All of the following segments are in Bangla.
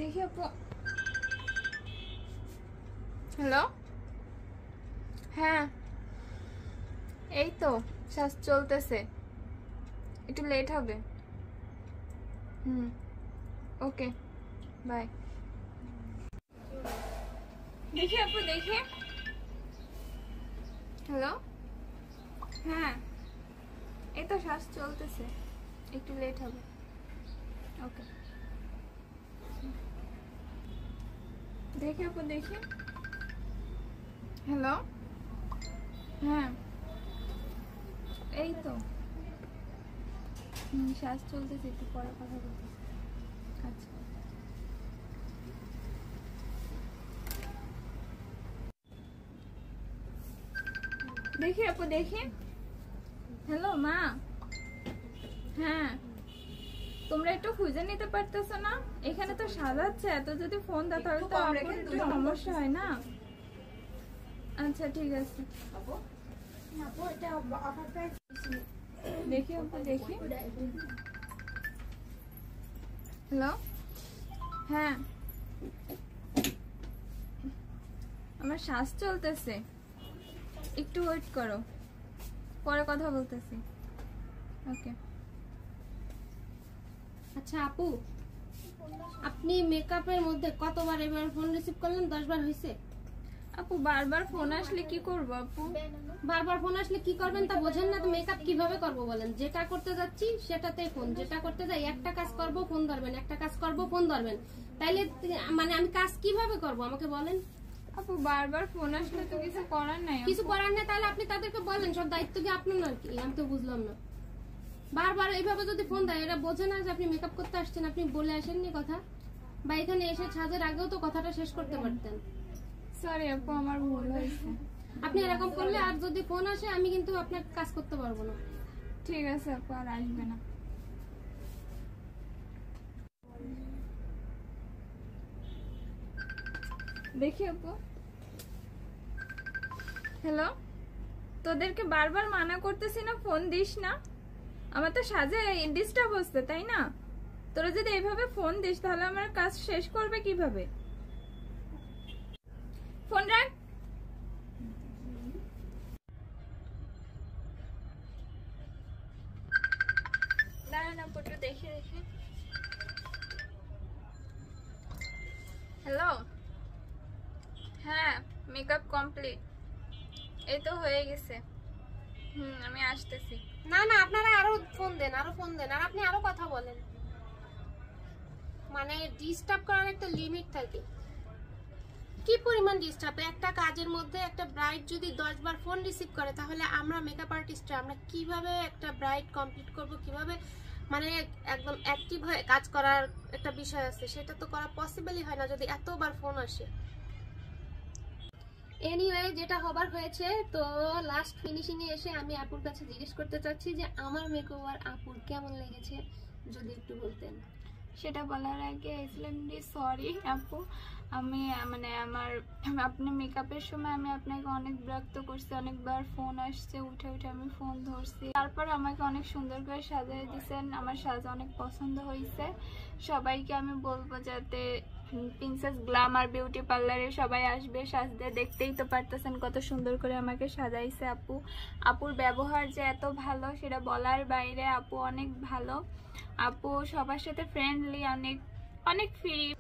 দেখি আপু। হ্যালো, হ্যাঁ এই তো শ্বাস চলতেছে, একটু লেট হবে। Okay bye. দেখি আপু দেখি। হ্যালো, হ্যাঁ এই তো শ্বাস চলতেছে, একটু লেট হবে। ওকে দেখি আপু দেখি। হ্যালো, হ্যাঁ এই তো শ্বাস চলতেছে, একটু পরে কথা বলতেছি। আচ্ছা দেখি আপু দেখি। হ্যালো মা, হ্যাঁ তোমরা একটু খুঁজে নিতে পারতেছো না? এখানে তো সাজাচ্ছে, এত যদি ফোন দাও তাহলে তো আপুর একটু সমস্যা হয় না। আচ্ছা ঠিক আছে দেখি আপু দেখি। হ্যালো, হ্যাঁ আমার শ্বাস চলতেছে, একটু ওয়েট করো, পরে কথা বলতেছি। ওকে আচ্ছা আপু, আপনি মেকআপের মধ্যে কতবার এবার ফোন রিসিভ করলেন? 10 বার হয়েছে? আপু বারবার ফোন আসলে কি করব আপু? বারবার ফোন আসলে কি করবেন তা বোঝেন না তো? মেকআপ কিভাবে করব বলেন? যেটা করতে যাচ্ছি সেটাতেই ফোন, যেটা করতে যাই একটা কাজ করব ফোন ধরবেন, একটা কাজ করব ফোন ধরবেন, তাইলে মানে আমি কাজ কিভাবে করব আমাকে বলেন? আপু বারবার ফোন আসলে তো কিছু করার নাই। কিছু করার নেই তাহলে আপনি তাদেরকে বলেন, সব দায়িত্ব কি আপনার না? কি আমি তো বুঝলাম না। বারবার এইভাবে যদি ফোন দেয় এরা বোঝে না যে আপনি মেকআপ করতে আসছেন? আপনি বলে আসেননি কথা, বা এখানে এসে সাজের আগেও তো কথাটা শেষ করতে পারতেন। সরি আপু আমার ভুল হয়েছে। আপনি এরকম করলে আর যদি ফোন আসে আমি কিন্তু আপনার কাজ করতে পারবো না। ঠিক আছে আপু আর আসবে না। দেখি আপু। হ্যালো, তোদেরকে বারবার মানা করতেছি না ফোন দিস না? আমার তো সাজে ডিস্টার্ব হচ্ছে তাই না? তোরা যদি এইভাবে ফোন দিস তাহলে আমার কাজ শেষ করবে কিভাবে? ফোন রাখ। দাঁড়ান আপু একটু দেখে দেখে। হ্যালো, হ্যাঁ মেকআপ কমপ্লিট, এই তো হয়ে গেছে। আমি আসতেছি। না না, আপনারা আরো ফোন দেন, আরো ফোন দেন, আর আপনি আরো কথা বলেন। মানে ডিস্টার্ব করার একটা লিমিট থাকে। কি পরিমাণ ডিস্টার্ব! একটা কাজের মধ্যে একটা ব্রাইড যদি 10 বার ফোন রিসিভ করে তাহলে আমরা মেকআপ আর্টিস্টরা আমরা কিভাবে একটা ব্রাইড কমপ্লিট করব, কিভাবে মানে একদম অ্যাক্টিভ হয়ে কাজ করার একটা বিষয় আছে, সেটা তো করা পসিবলই হয় না যদি এতবার ফোন আসে। এনিওয়ে, যেটা হবার হয়েছে, তো লাস্ট ফিনিশিং এ এসে আমি আপুর কাছে জিজ্ঞেস করতে চাচ্ছি যে আমার মেকওভার আপুর কেমন লেগেছে, যদি একটু বলতেন। সেটা বলার আগে এক্সট্রিমলি সরি আপু, আমি মানে আপনি মেকআপের সময় আমি আপনাকে অনেক বিরক্ত করছি, অনেকবার ফোন আসছে, উঠে উঠে আমি ফোন ধরছি, তারপর আমাকে অনেক সুন্দর করে সাজিয়ে দিয়েছেন, আমার সাজ অনেক পছন্দ হয়েছে। সবাইকে আমি বলবো যাতে প্রিন্সেস গ্ল্যামার বিউটি পার্লারে সবাই আসবে সাজতে। দেখতেই তো পারতেছেন কত সুন্দর করে আমাকে সাজাইছে আপু। আপুর ব্যবহার যে এত ভালো সেটা বলার বাইরে, আপু অনেক ভালো। আপু সবার সাথে ফ্রেন্ডলি, অনেক অনেক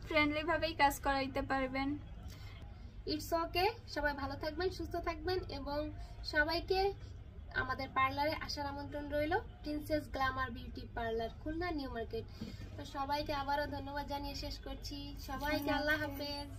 ফ্রেন্ডলি ভাবেই কাজ করাইতে পারবেন। ইটস ওকে, সবাই ভালো থাকবেন, সুস্থ থাকবেন, এবং সবাইকে আমাদের পার্লারে আসার আমন্ত্রণ রইল। Princess Glamour beauty parlour, Khulna new market. তো সবাইকে আবারও ধন্যবাদ জানিয়ে শেষ করছি। সবাইকে আল্লাহ হাফেজ।